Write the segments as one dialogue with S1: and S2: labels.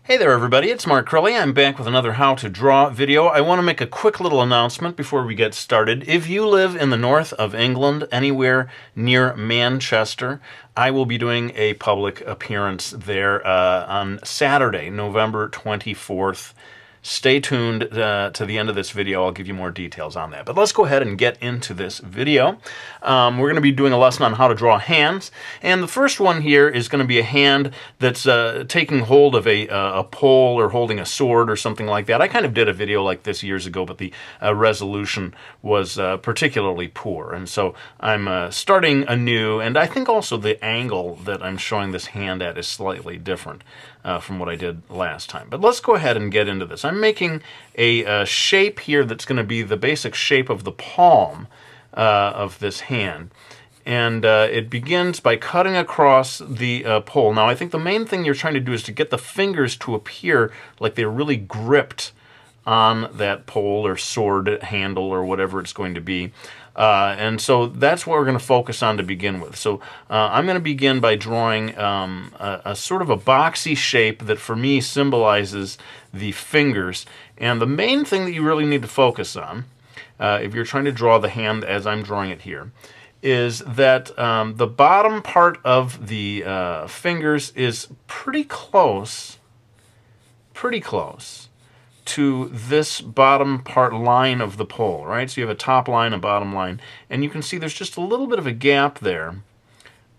S1: Hey there everybody, it's Mark Crowley. I'm back with another How to Draw video. I want to make a quick little announcement before we get started. If you live in the north of England, anywhere near Manchester, I will be doing a public appearance there on Saturday, November 24th. Stay tuned to the end of this video. I'll give you more details on that. But let's go ahead and get into this video. We're going to be doing a lesson on how to draw hands. And the first one here is going to be a hand that's taking hold of a pole or holding a sword or something like that. I kind of did a video like this years ago, but the resolution was particularly poor. And so I'm starting anew. And I think also the angle that I'm showing this hand at is slightly different from what I did last time. But let's go ahead and get into this. I'm making a shape here that's going to be the basic shape of the palm of this hand. And it begins by cutting across the pole. Now, I think the main thing you're trying to do is to get the fingers to appear like they're really gripped on that pole or sword handle or whatever it's going to be. And so that's what we're going to focus on to begin with. So I'm going to begin by drawing a sort of a boxy shape that for me symbolizes the fingers. And the main thing that you really need to focus on, if you're trying to draw the hand as I'm drawing it here, is that the bottom part of the fingers is pretty close to this bottom part line of the pole, right? So you have a top line, a bottom line, and you can see there's just a little bit of a gap there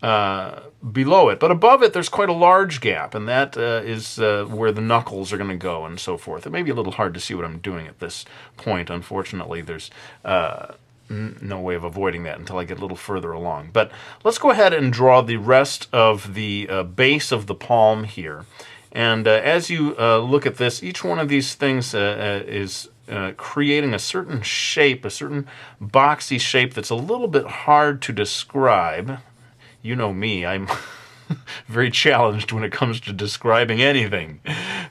S1: below it. But above it, there's quite a large gap, and that is where the knuckles are going to go and so forth. It may be a little hard to see what I'm doing at this point. Unfortunately, there's no way of avoiding that until I get a little further along. But let's go ahead and draw the rest of the base of the palm here. And as you look at this, each one of these things is creating a certain shape, a certain boxy shape that's a little bit hard to describe. You know me, I'm very challenged when it comes to describing anything.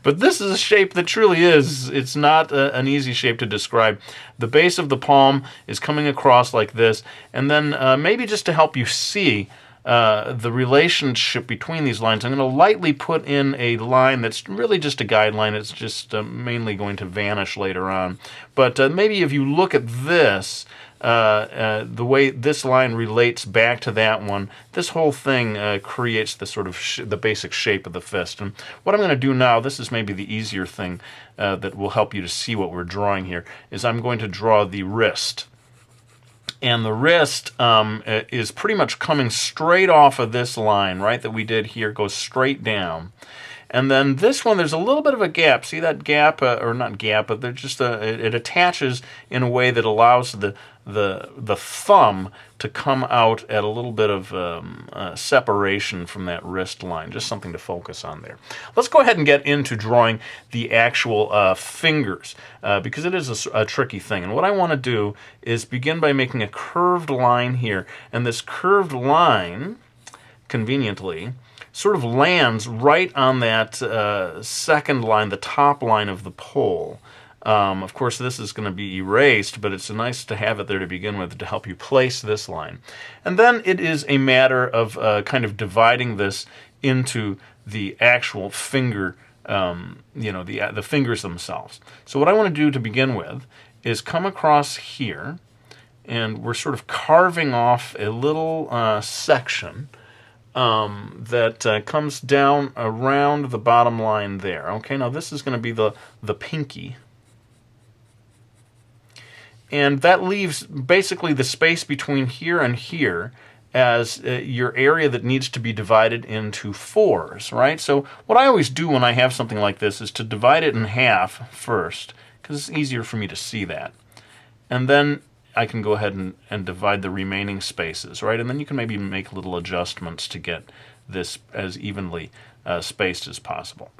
S1: But this is a shape that truly is. It's not an easy shape to describe. The base of the palm is coming across like this, and then maybe just to help you see the relationship between these lines, I'm going to lightly put in a line that's really just a guideline. It's just mainly going to vanish later on. But maybe if you look at this, the way this line relates back to that one, this whole thing creates the sort of the basic shape of the fist. And what I'm going to do now, this is maybe the easier thing that will help you to see what we're drawing here, is I'm going to draw the wrist. And the wrist is pretty much coming straight off of this line, right, that we did here, goes straight down. And then this one, there's a little bit of a gap. See that gap, or not gap, but there's just it attaches in a way that allows the thumb to come out at a little bit of separation from that wrist line. Just something to focus on there. Let's go ahead and get into drawing the actual fingers, because it is a tricky thing. And what I want to do is begin by making a curved line here. And this curved line, conveniently, sort of lands right on that second line, the top line of the pole. Of course, this is going to be erased, but it's nice to have it there to begin with to help you place this line. And then it is a matter of kind of dividing this into the actual finger, the fingers themselves. So what I want to do to begin with is come across here, and we're sort of carving off a little section that comes down around the bottom line there. Okay, now this is going to be the pinky. And that leaves basically the space between here and here as your area that needs to be divided into fours, right? So what I always do when I have something like this is to divide it in half first, because it's easier for me to see that. And then I can go ahead and divide the remaining spaces, right? And then you can maybe make little adjustments to get this as evenly spaced as possible.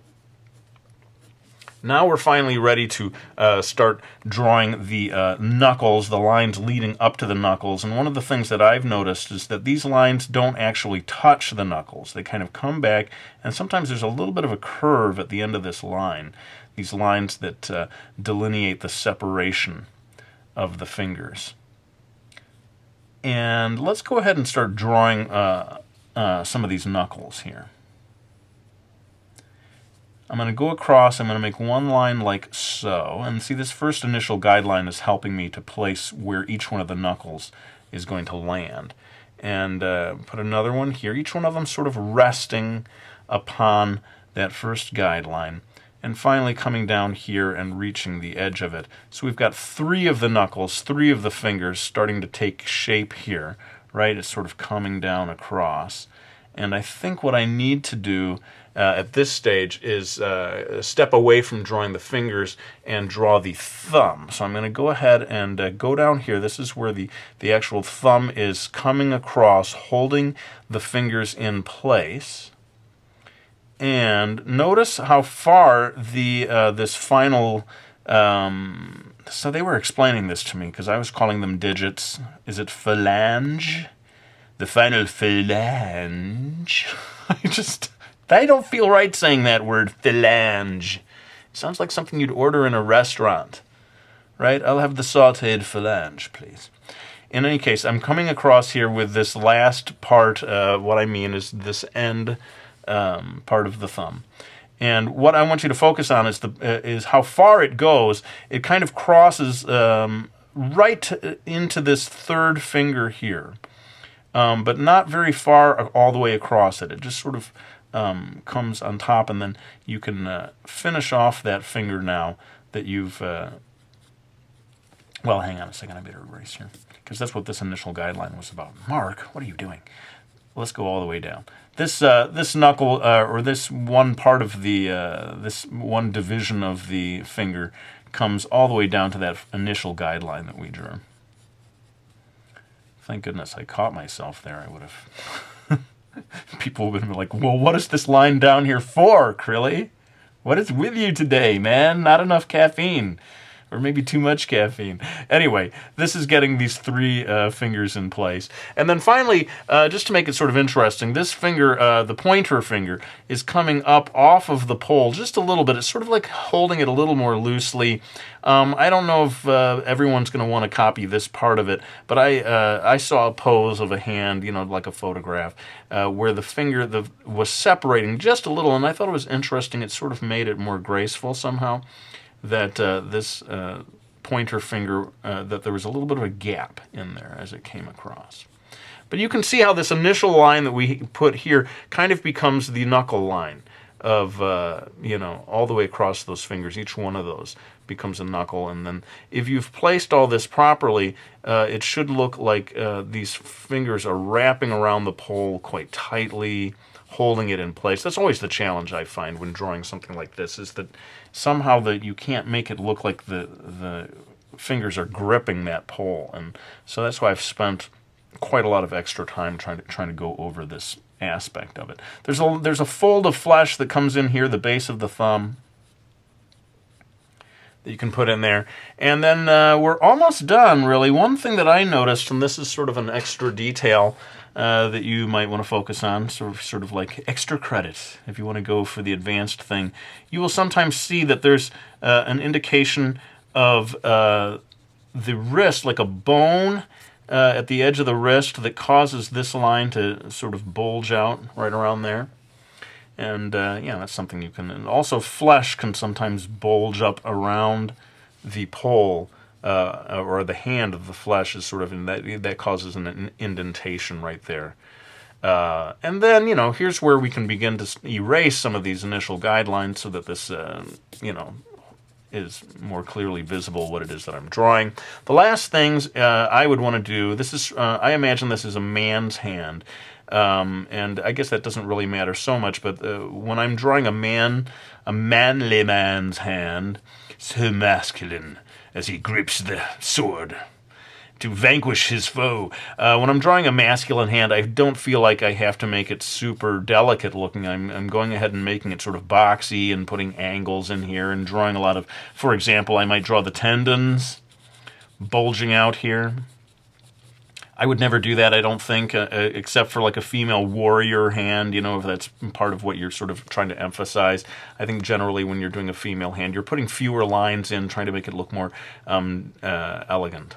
S1: Now we're finally ready to start drawing the knuckles, the lines leading up to the knuckles. And one of the things that I've noticed is that these lines don't actually touch the knuckles. They kind of come back, and sometimes there's a little bit of a curve at the end of this line, these lines that delineate the separation of the fingers. And let's go ahead and start drawing some of these knuckles here. I'm going to go across, I'm going to make one line like so, and see this first initial guideline is helping me to place where each one of the knuckles is going to land. And put another one here, each one of them sort of resting upon that first guideline, and finally coming down here and reaching the edge of it. So we've got 3 of the knuckles, 3 of the fingers starting to take shape here, right? It's sort of coming down across. And I think what I need to do at this stage is step away from drawing the fingers and draw the thumb. So I'm going to go ahead and go down here. This is where the actual thumb is coming across, holding the fingers in place. And notice how far the this final... so they were explaining this to me because I was calling them digits. Is it phalange? The final phalange. I don't feel right saying that word, phalange. It sounds like something you'd order in a restaurant, right? I'll have the sautéed phalange, please. In any case, I'm coming across here with this last part. What I mean is this end part of the thumb. And what I want you to focus on is how far it goes. It kind of crosses right into this third finger here. But not very far all the way across it. It just sort of comes on top, and then you can finish off that finger now that you've... well, hang on a second. I better erase here, because that's what this initial guideline was about. Mark, what are you doing? Let's go all the way down. This this knuckle, or this one part of the... this one division of the finger comes all the way down to that initial guideline that we drew. Thank goodness I caught myself there. I would have... People would have been like, well, what is this line down here for, Krilly? What is with you today, man? Not enough caffeine. Or maybe too much caffeine. Anyway, this is getting these 3 fingers in place. And then finally, just to make it sort of interesting, this finger, the pointer finger, is coming up off of the pole just a little bit. It's sort of like holding it a little more loosely. I don't know if everyone's going to want to copy this part of it, but I saw a pose of a hand, you know, like a photograph, where the finger was separating just a little, and I thought it was interesting. It sort of made it more graceful somehow. That this pointer finger, that there was a little bit of a gap in there as it came across. But you can see how this initial line that we put here kind of becomes the knuckle line of, you know, all the way across those fingers. Each one of those becomes a knuckle. And then if you've placed all this properly, it should look like these fingers are wrapping around the pole quite tightly, holding it in place. That's always the challenge I find when drawing something like this, is that somehow that you can't make it look like the fingers are gripping that pole. And so that's why I've spent quite a lot of extra time trying to go over this aspect of it. There's a fold of flesh that comes in here, the base of the thumb, that you can put in there. And then we're almost done, really. One thing that I noticed, and this is sort of an extra detail that you might want to focus on, sort of like extra credit if you want to go for the advanced thing. You will sometimes see that there's an indication of the wrist, like a bone at the edge of the wrist that causes this line to sort of bulge out right around there. And yeah, that's something you can... And also flesh can sometimes bulge up around the pole, or the hand of the flesh is sort of in that causes an indentation right there. And then, you know, here's where we can begin to erase some of these initial guidelines so that this, you know, is more clearly visible what it is that I'm drawing. The last things I would want to do, this is, I imagine this is a man's hand. And I guess that doesn't really matter so much, but when I'm drawing a manly man's hand, so masculine, as he grips the sword to vanquish his foe. When I'm drawing a masculine hand, I don't feel like I have to make it super delicate looking. I'm going ahead and making it sort of boxy and putting angles in here and drawing a lot of, for example, I might draw the tendons bulging out here. I would never do that, I don't think, except for like a female warrior hand, you know, if that's part of what you're sort of trying to emphasize. I think generally when you're doing a female hand, you're putting fewer lines in, trying to make it look more elegant,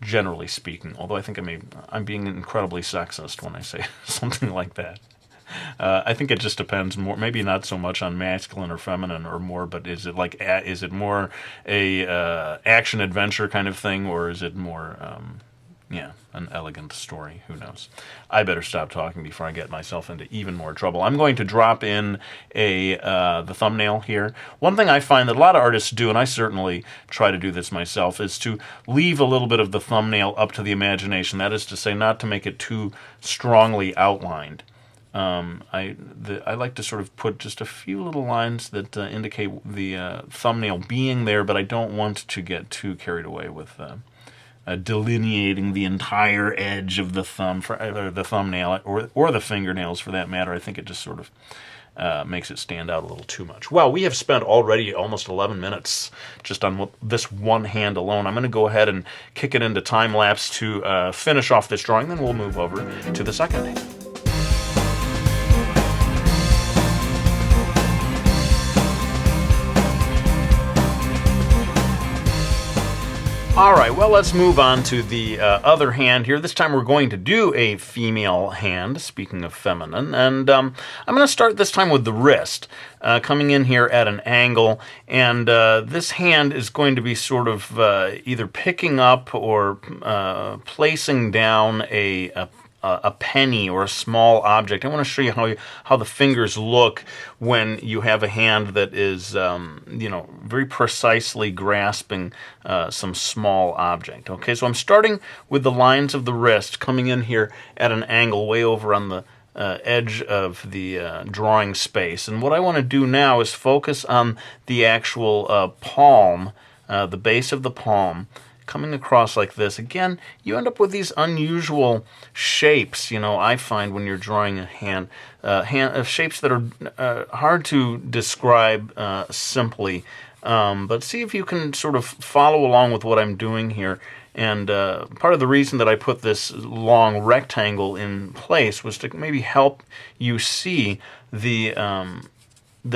S1: generally speaking. Although I think I'm being incredibly sexist when I say something like that. I think it just depends more, maybe not so much on masculine or feminine or more, but is it like, is it more a action adventure kind of thing, or is it more, yeah, an elegant story? Who knows? I better stop talking before I get myself into even more trouble. I'm going to drop in the thumbnail here. One thing I find that a lot of artists do, and I certainly try to do this myself, is to leave a little bit of the thumbnail up to the imagination. That is to say, not to make it too strongly outlined. I like to sort of put just a few little lines that indicate the thumbnail being there, but I don't want to get too carried away with delineating the entire edge of the thumb, for either the thumbnail or the fingernails for that matter. I think it just sort of makes it stand out a little too much. Well, we have spent already almost 11 minutes just on this one hand alone. I'm going to go ahead and kick it into time-lapse to finish off this drawing, then we'll move over to the second hand. All right, well, let's move on to the other hand here. This time we're going to do a female hand, speaking of feminine, and I'm going to start this time with the wrist, coming in here at an angle, and this hand is going to be sort of either picking up or placing down a penny or a small object. I want to show you how the fingers look when you have a hand that is, very precisely grasping some small object. Okay, so I'm starting with the lines of the wrist coming in here at an angle way over on the edge of the drawing space. And what I want to do now is focus on the actual palm, the base of the palm, coming across like this. Again, you end up with these unusual shapes, I find when you're drawing a hand shapes that are hard to describe simply. But see if you can sort of follow along with what I'm doing here. And part of the reason that I put this long rectangle in place was to maybe help you see the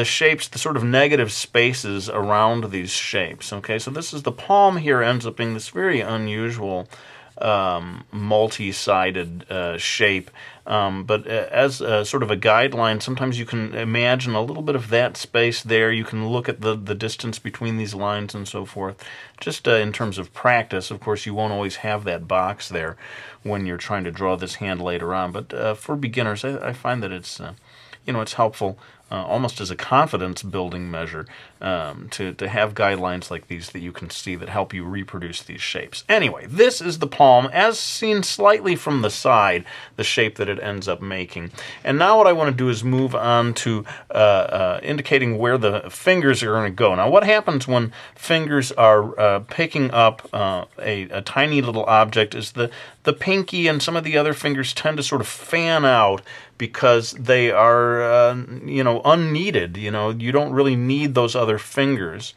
S1: shapes, the sort of negative spaces around these shapes. Okay, so this is the palm here, ends up being this very unusual multi-sided shape. But as sort of a guideline, sometimes you can imagine a little bit of that space there. You can look at the distance between these lines and so forth. Just in terms of practice, of course, you won't always have that box there when you're trying to draw this hand later on. But for beginners, I find that it's helpful. Almost as a confidence-building measure, to have guidelines like these that you can see that help you reproduce these shapes. Anyway, this is the palm, as seen slightly from the side, the shape that it ends up making. And now what I want to do is move on to indicating where the fingers are going to go. Now, what happens when fingers are picking up a tiny little object is the pinky and some of the other fingers tend to sort of fan out because they are, unneeded. You don't really need those other fingers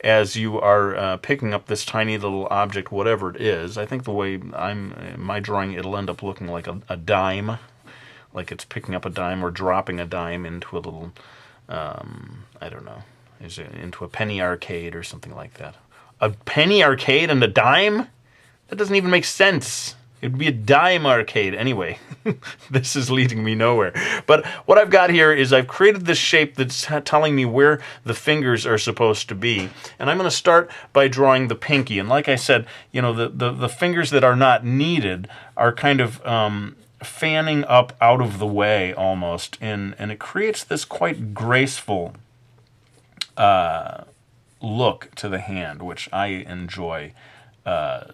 S1: as you are picking up this tiny little object, whatever it is. I think the way my drawing, it'll end up looking like a dime, like it's picking up a dime or dropping a dime into a little, I don't know, into a penny arcade or something like that. A penny arcade and a dime? That doesn't even make sense. It would be a dime arcade. Anyway, this is leading me nowhere. But what I've got here is I've created this shape that's telling me where the fingers are supposed to be. And I'm going to start by drawing the pinky. And like I said, the fingers that are not needed are kind of fanning up out of the way almost. And it creates this quite graceful look to the hand, which I enjoy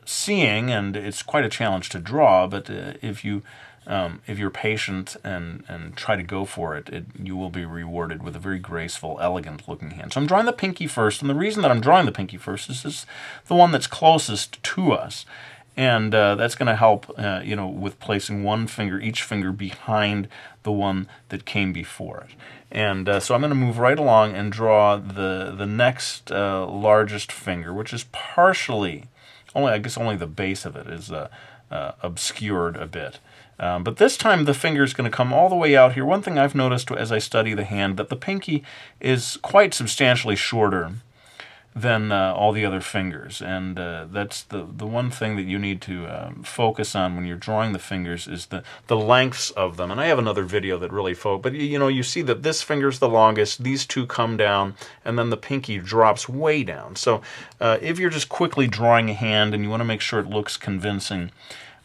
S1: seeing, and it's quite a challenge to draw, but if you're patient and try to go for it, you will be rewarded with a very graceful, elegant looking hand. So I'm drawing the pinky first, and the reason that I'm drawing the pinky first is this the one that's closest to us, and that's going to help with placing each finger behind the one that came before it. And so I'm going to move right along and draw the next largest finger, which is partially only the base of it is obscured a bit. But this time the finger is going to come all the way out here. One thing I've noticed as I study the hand, that the pinky is quite substantially shorter than all the other fingers, and that's the one thing that you need to focus on when you're drawing the fingers is the lengths of them. And I have another video that really but you see that this finger's the longest, these two come down, and then the pinky drops way down. So if you're just quickly drawing a hand and you want to make sure it looks convincing,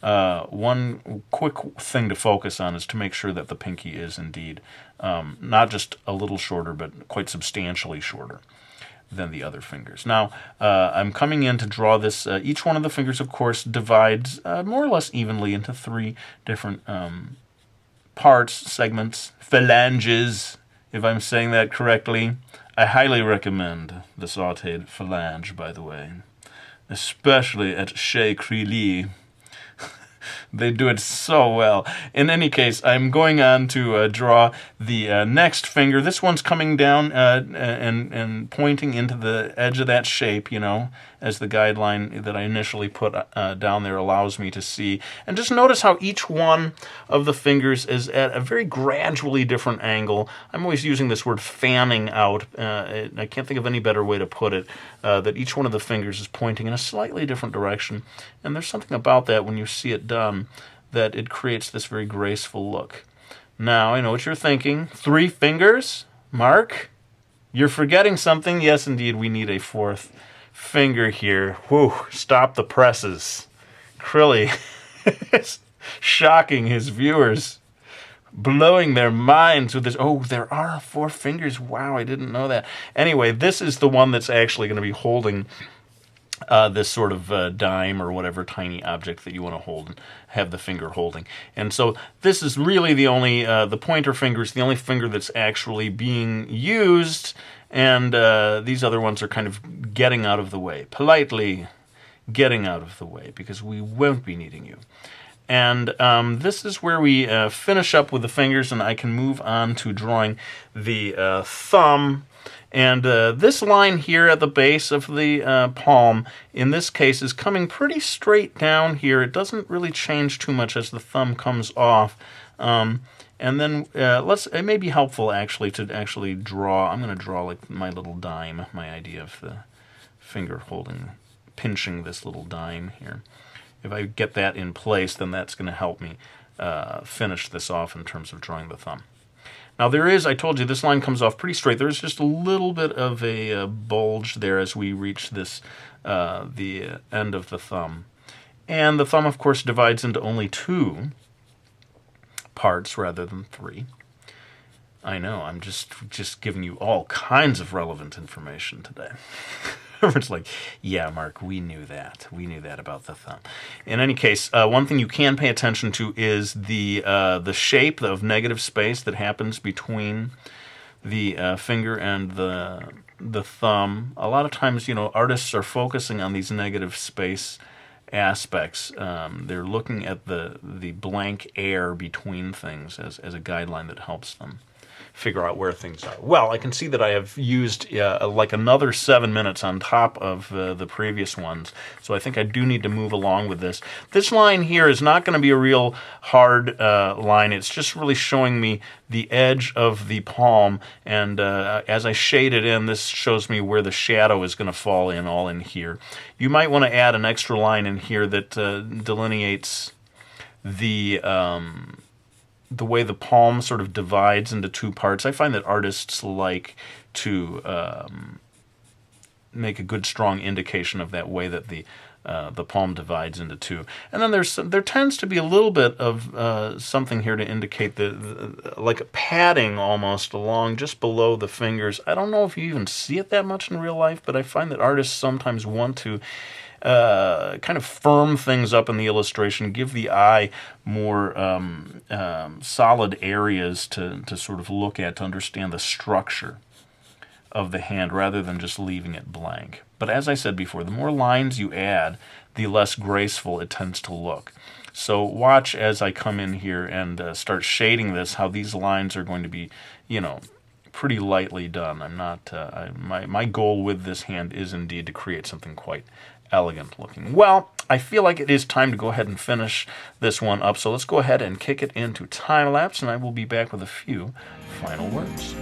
S1: one quick thing to focus on is to make sure that the pinky is indeed not just a little shorter, but quite substantially shorter than the other fingers. Now, I'm coming in to draw this. Each one of the fingers, of course, divides more or less evenly into 3 different parts, segments, phalanges, if I'm saying that correctly. I highly recommend the sautéed phalange, by the way, especially at Chez Creeley. They do it so well. In any case, I'm going on to draw the next finger. This one's coming down and pointing into the edge of that shape, as the guideline that I initially put down there allows me to see. And just notice how each one of the fingers is at a very gradually different angle. I'm always using this word fanning out. I can't think of any better way to put it, that each one of the fingers is pointing in a slightly different direction. And there's something about that when you see it done that it creates this very graceful look. Now, I know what you're thinking. 3 fingers? Mark? You're forgetting something? Yes, indeed, we need a 4th finger here. Whew, stop the presses. Crilly is shocking his viewers, blowing their minds with this. Oh, there are 4 fingers. Wow, I didn't know that. Anyway, this is the one that's actually going to be holding this sort of dime or whatever tiny object that you want to hold and have the finger holding. And so this is really the only, the pointer finger is the only finger that's actually being used, and these other ones are kind of getting out of the way, politely getting out of the way, because we won't be needing you. And this is where we finish up with the fingers, and I can move on to drawing the thumb. And this line here at the base of the palm, in this case, is coming pretty straight down here. It doesn't really change too much as the thumb comes off. And then it may be helpful actually to actually draw. I'm going to draw like my little dime, my idea of the finger pinching this little dime here. If I get that in place, then that's going to help me finish this off in terms of drawing the thumb. Now there is, I told you, this line comes off pretty straight. There's just a little bit of a bulge there as we reach this, the end of the thumb. And the thumb, of course, divides into only 2 parts rather than 3. I know, I'm just giving you all kinds of relevant information today. It's like, yeah, Mark, we knew that. We knew that about the thumb. In any case, one thing you can pay attention to is the shape of negative space that happens between the finger and the thumb. A lot of times, artists are focusing on these negative space aspects. They're looking at the blank air between things as a guideline that helps them figure out where things are. Well, I can see that I have used like another 7 minutes on top of the previous ones, so I think I do need to move along with this. This line here is not going to be a real hard line. It's just really showing me the edge of the palm, and as I shade it in, this shows me where the shadow is going to fall in, all in here. You might want to add an extra line in here that delineates the way the palm sort of divides into 2 parts. I find that artists like to make a good, strong indication of that way that the palm divides into 2. And then there tends to be a little bit of something here to indicate like a padding almost along just below the fingers. I don't know if you even see it that much in real life, but I find that artists sometimes want to kind of firm things up in the illustration, give the eye more solid areas to sort of look at, to understand the structure of the hand rather than just leaving it blank. But as I said before, the more lines you add, the less graceful it tends to look. So watch as I come in here and start shading this, how these lines are going to be, pretty lightly done. I'm not. My goal with this hand is indeed to create something quite elegant looking. Well, I feel like it is time to go ahead and finish this one up, so let's go ahead and kick it into time lapse, and I will be back with a few final words.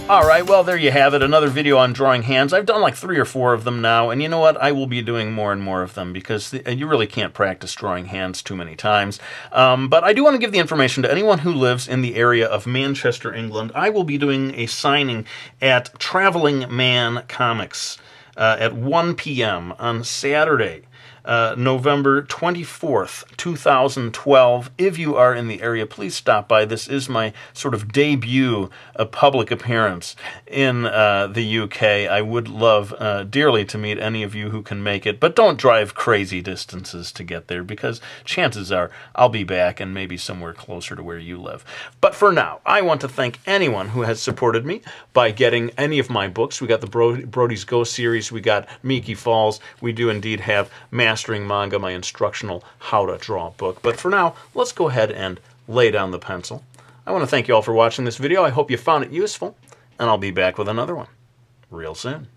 S1: Alright, well there you have it, another video on drawing hands. I've done like 3 or 4 of them now, and you know what? I will be doing more and more of them because you really can't practice drawing hands too many times. But I do want to give the information to anyone who lives in the area of Manchester, England. I will be doing a signing at Traveling Man Comics at 1 p.m. on Saturday. November 24th, 2012. If you are in the area, please stop by. This is my sort of debut public appearance in the UK. I would love dearly to meet any of you who can make it, but don't drive crazy distances to get there because chances are I'll be back and maybe somewhere closer to where you live. But for now, I want to thank anyone who has supported me by getting any of my books. We got the Brody's Ghost series, we got Miki Falls, we do indeed have Mastering Manga, my instructional how to draw book. But for now, let's go ahead and lay down the pencil. I want to thank you all for watching this video. I hope you found it useful, and I'll be back with another one real soon.